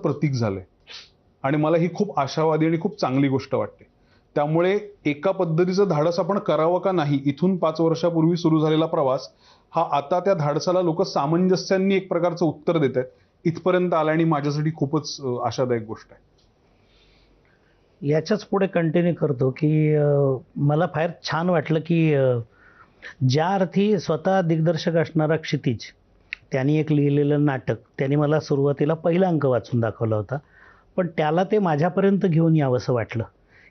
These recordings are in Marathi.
प्रतीक झालंय आणि मला ही खूप आशावादी आणि खूप चांगली गोष्ट वाटते. त्यामुळे एका पद्धतीचं धाडस आपण करावं का नाही, इथून 5 वर्षापूर्वी सुरू झालेला प्रवास हा आता त्या धाडसाला लोक सामंजस्याने एक प्रकारचं उत्तर देत आहेत, इथपर्यंत आला आणि माझ्यासाठी खूपच आशादायक गोष्ट आहे. याच्याच पुढे कंटिन्यू करतो की मला फार छान वाटलं की ज्या अर्थी स्वतः दिग्दर्शक असणारा क्षितिज त्यांनी एक लिहिलेलं नाटक, त्यांनी मला सुरुवातीला पहिला अंक वाचून दाखवला होता, पण त्याला ते माझ्यापर्यंत घेऊन यावंसं वाटलं.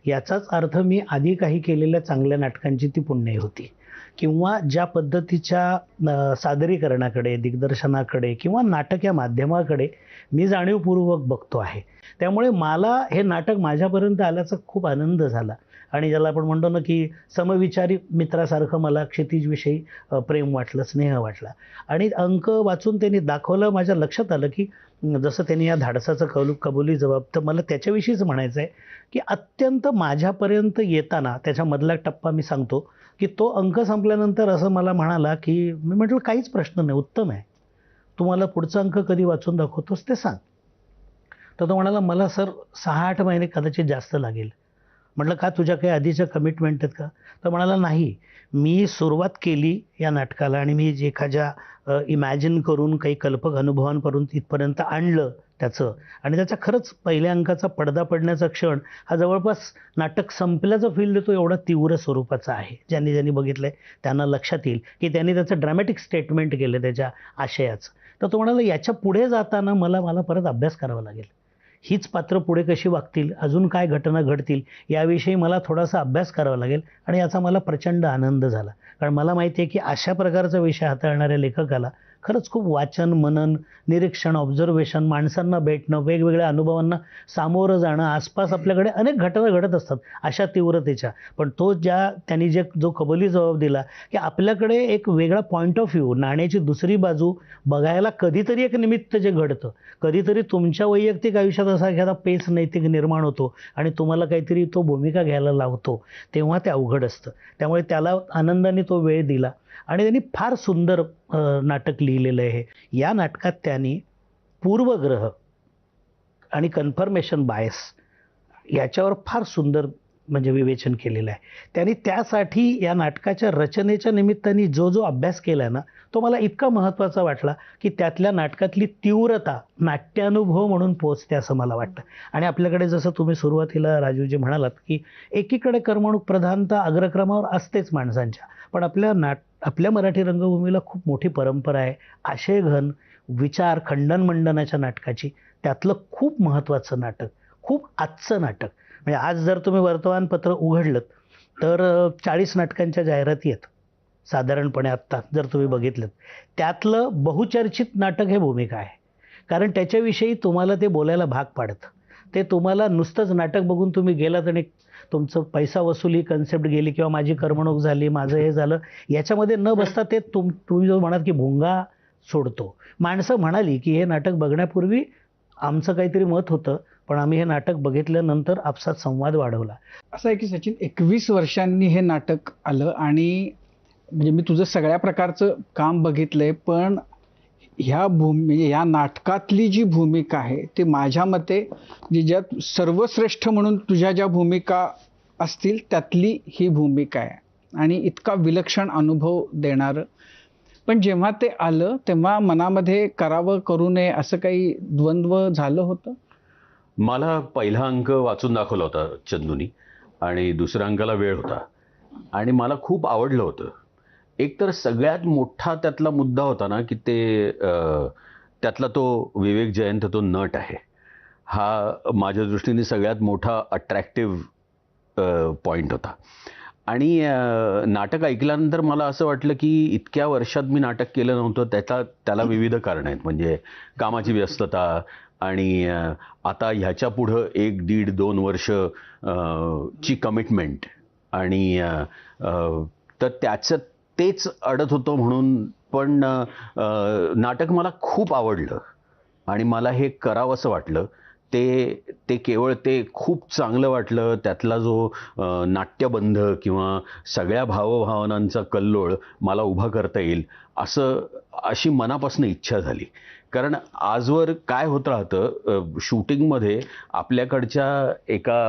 याचाच अर्थ मी आधी काही केलेल्या चांगल्या नाटकांची ती पुण्याई होती, किंवा ज्या पद्धतीच्या सादरीकरणाकडे, दिग्दर्शनाकडे किंवा नाटक या माध्यमाकडे मी जाणीवपूर्वक बघतो आहे. त्यामुळे मला हे नाटक माझ्यापर्यंत आल्याचा खूप आनंद झाला आणि ज्याला आपण म्हणतो ना की समविचारी मित्रासारखं मला क्षितिजविषयी प्रेम वाटलं, स्नेह वाटला. आणि अंक वाचून त्यांनी दाखवलं, माझ्या लक्षात आलं की जसं त्यांनी या धाडसाचं कबुली जबाब, तर मला त्याच्याविषयीच म्हणायचं आहे की अत्यंत माझ्यापर्यंत येताना त्याच्यामधला टप्पा मी सांगतो की तो अंक संपल्यानंतर असं मला म्हणाला की, मी म्हटलं काहीच प्रश्न नाही, उत्तम आहे, तुम्हाला पुढचा अंक कधी वाचून दाखवतोस ते सांग. तर तो म्हणाला, मला सर 6-8 महिने कदाचित जास्त लागेल. म्हटलं का, तुझ्या काही आधीच्या कमिटमेंट आहेत का? तर म्हणाला नाही, मी सुरुवात केली या नाटकाला आणि मी जे एखाद्या इमॅजिन करून काही कल्पक अनुभवांपर्यंत इथपर्यंत आणलं त्याचं, आणि त्याचा खरंच पहिल्या अंकाचा पडदा पडण्याचा क्षण हा जवळपास नाटक संपल्याचं फील देतो एवढा तीव्र स्वरूपाचा आहे. ज्यांनी बघितलंय त्यांना लक्षात येईल की त्यांनी त्याचं ड्रॅमॅटिक स्टेटमेंट केलं त्याच्या आशयाचं. तर तो म्हणाला, याच्या पुढे जाताना मला परत अभ्यास करावा लागेल, हीच पात्र पुढे कशी वागतील, अजून काय घटना घडतील याविषयी मला थोडासा अभ्यास करावा लागेल. आणि याचा मला प्रचंड आनंद झाला, कारण मला माहिती आहे की अशा प्रकारचा विषय हाताळणाऱ्या लेखकाला खरंच खूप वाचन, मनन, निरीक्षण, ऑब्झर्वेशन, माणसांना भेटणं, वेगवेगळ्या अनुभवांना सामोरं जाणं, आसपास आपल्याकडे अनेक घटना घडत असतात अशा तीव्रतेच्या. पण त्यांनी जो कबुली जबाब दिला की आपल्याकडे एक वेगळा पॉईंट ऑफ व्ह्यू, नाण्याची दुसरी बाजू बघायला कधीतरी एक निमित्त जे घडतं, कधीतरी तुमच्या वैयक्तिक आयुष्यात असा एखादा पेच नैतिक निर्माण होतो आणि तुम्हाला काहीतरी तो भूमिका घ्यायला लावतो, तेव्हा ते अवघड असतं. त्यामुळे त्याला आनंदाने तो वेळ दिला आणि त्यांनी फार सुंदर नाटक लिहिलेलं आहे. या नाटकात त्यांनी पूर्वग्रह आणि कन्फर्मेशन बायस याच्यावर फार सुंदर म्हणजे विवेचन केलेलं आहे. त्यांनी त्यासाठी या नाटकाच्या रचनेच्या निमित्ताने जो अभ्यास केला ना, तो मला इतका महत्त्वाचा वाटला की त्यातल्या नाटकातली तीव्रता नाट्यानुभव म्हणून पोचते असं मला वाटतं. आणि आपल्याकडे जसं तुम्ही सुरुवातीला राजूजी म्हणालात की एकीकडे कर्मणूक प्रधानता अग्रक्रमावर असतेच माणसांच्या, पण आपल्या मराठी रंगभूमीला खूप मोठी परंपरा आहे आशयघन, विचार, खंडन मंडनाच्या नाटकाची. त्यातलं खूप महत्त्वाचं नाटक, खूप आजचं नाटक, म्हणजे आज जर तुम्ही वर्तमानपत्र उघडलं तर 40 नाटकांच्या जाहिराती आहेत साधारणपणे आत्ता जर तुम्ही बघितलं. त्यातलं बहुचर्चित नाटक हे भूमिका आहे, कारण त्याच्याविषयी तुम्हाला ते बोलायला भाग पाडतं. ते तुम्हाला नुसतंच नाटक बघून तुम्ही गेलात आणि तुमचं पैसा वसुली कन्सेप्ट गेली किंवा माझी करमणूक झाली, माझं हे झालं, याच्यामध्ये न बसता ते तुम्ही जो म्हणाल की भुंगा सोडतो. माणसं म्हणाली की हे नाटक बघण्यापूर्वी आमचं काहीतरी मत होतं, पण आम्ही हे नाटक बघितल्यानंतर आपसात संवाद वाढवला. असं आहे की सचिन, 21 वर्षांनी हे नाटक आलं आणि म्हणजे मी तुझं सगळ्या प्रकारचं काम बघितलंय, पण या नाटकातली जी भूमिका आहे ते माझ्या मते ज्यात सर्वश्रेष्ठ म्हणून तुझ्या ज्या भूमिका असतील त्यातली ही भूमिका आहे आणि इतका विलक्षण अनुभव देणारं. पण जेव्हा ते आलं तेव्हा मनामध्ये करावं करू नये असं काही द्वंद्व झालं होतं? मला पहिला अंक वाचून दाखवला होता चंदूनी आणि दुसऱ्या अंकाला वेळ होता आणि मला खूप आवडलं होतं. एक तर सगळ्यात मोठा त्यातला मुद्दा होता ना की त्यातला तो विवेक जयंत, तो नट आहे, हा माझ्या दृष्टीने सगळ्यात मोठा अट्रॅक्टिव्ह पॉईंट होता. आणि नाटक ऐकल्यानंतर मला असं वाटलं की इतक्या वर्षात मी नाटक केलं नव्हतं. त्याला विविध कारणं आहेत, म्हणजे कामाची व्यस्तता आणि आता ह्याच्या पुढं 1-1.5-2 वर्ष ची कमिटमेंट आणि तर तेच अडत होतं म्हणून. पण नाटक मला खूप आवडलं आणि मला हे करावंसं वाटलं. ते केवळ ते खूप चांगलं वाटलं. त्यातला जो नाट्यबंध किंवा सगळ्या भावभावनांचा कल्लोळ मला उभा करता येईल अशी मनापासून इच्छा झाली. कारण आजवर काय होत राहतं, शूटिंगमध्ये आपल्याकडच्या एका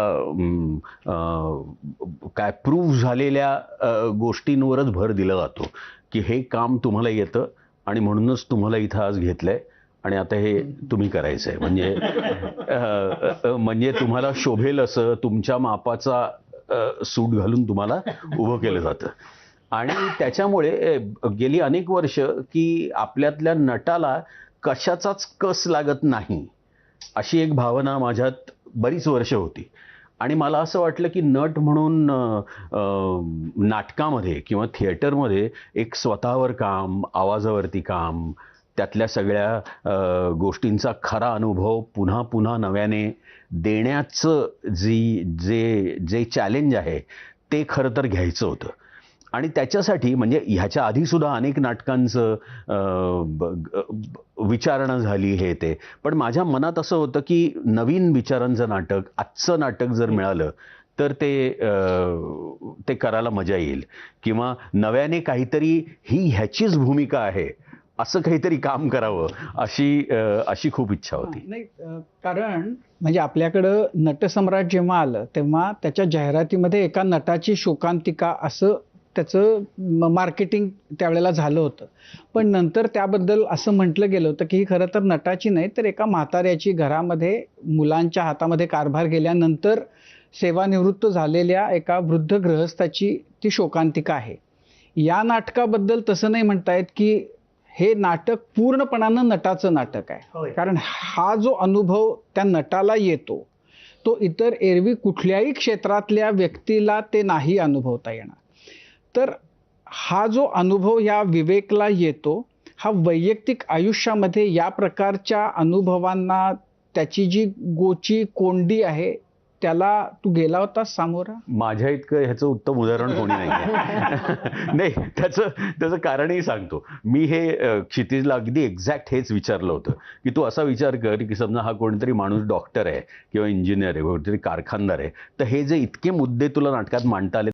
काय प्रूव्ह झालेल्या गोष्टींवरच भर दिला जातो की हे काम तुम्हाला येतं आणि म्हणूनच तुम्हाला इथं आज घेतलंय आणि आता हे तुम्ही करायचं आहे. म्हणजे तुम्हाला शोभेल असं तुमच्या मापाचा सूट घालून तुम्हाला उभं केलं जातं. आणि त्याच्यामुळे गेली अनेक वर्ष की आपल्यातल्या नटाला कशाचाच कस लागत नाही अशी एक भावना माझ्यात बरीच वर्ष होती. आणि मला असं वाटलं की नट म्हणून नाटकामध्ये किंवा थिएटरमध्ये एक स्वतःवर काम, आवाजावरती काम, त्यातल्या सगळ्या गोष्टींचा खरा अनुभव पुन्हा पुन्हा नव्याने देण्याचं जे चॅलेंज आहे ते खरं तर घ्यायचं होतं. आणि त्याच्यासाठी म्हणजे ह्याच्या आधीसुद्धा अनेक नाटकांचं विचारणा झाली हे ते, पण माझ्या मनात असं होतं की नवीन विचारांचं नाटक, आजचं नाटक जर मिळालं तर ते करायला मजा येईल, किंवा नव्याने काहीतरी ही ह्याचीच भूमिका आहे असं काहीतरी काम करावं अशी खूप इच्छा होती. नाही, कारण म्हणजे आपल्याकडं नटसम्राट जेव्हा आलं तेव्हा त्याच्या जाहिरातीमध्ये एका नटाची शोकांतिका असं त्याचं मार्केटिंग त्यावेळेला झालं होतं. पण नंतर त्याबद्दल असं म्हटलं गेलं होतं की ही खरं तर नटाची नाही तर एका म्हाताऱ्याची घरामध्ये मुलांच्या हातामध्ये कारभार गेल्यानंतर सेवानिवृत्त झालेल्या एका वृद्ध गृहस्थाची ती शोकांतिका आहे. या नाटकाबद्दल तसं नाही म्हणतायत की हे नाटक पूर्णपणानं नटाचं नाटक आहे, कारण हा जो अनुभव त्या नटाला येतो तो इतर एरवी कुठल्याही क्षेत्रातल्या व्यक्तीला ते नाही अनुभवता येणार. तर हा जो अनुभव या विवेकला येतो हा वैयक्तिक आयुष्यामध्ये या प्रकारच्या अनुभवांना त्याची जी गोची कोंडी आहे त्याला तू गेला होतास सामोरा? माझ्या इतकं ह्याचं उत्तम उदाहरण कोणी नाही. नाही, त्याचं कारणही सांगतो. मी हे क्षितिजला अगदी एक्झॅक्ट हेच विचारलं होतं की तू असा विचार कर की समजा हा कोणीतरी माणूस डॉक्टर आहे किंवा इंजिनियर आहे, कोणतरी कारखानदार आहे, तर हे जे इतके मुद्दे तुला नाटकात मांडता आले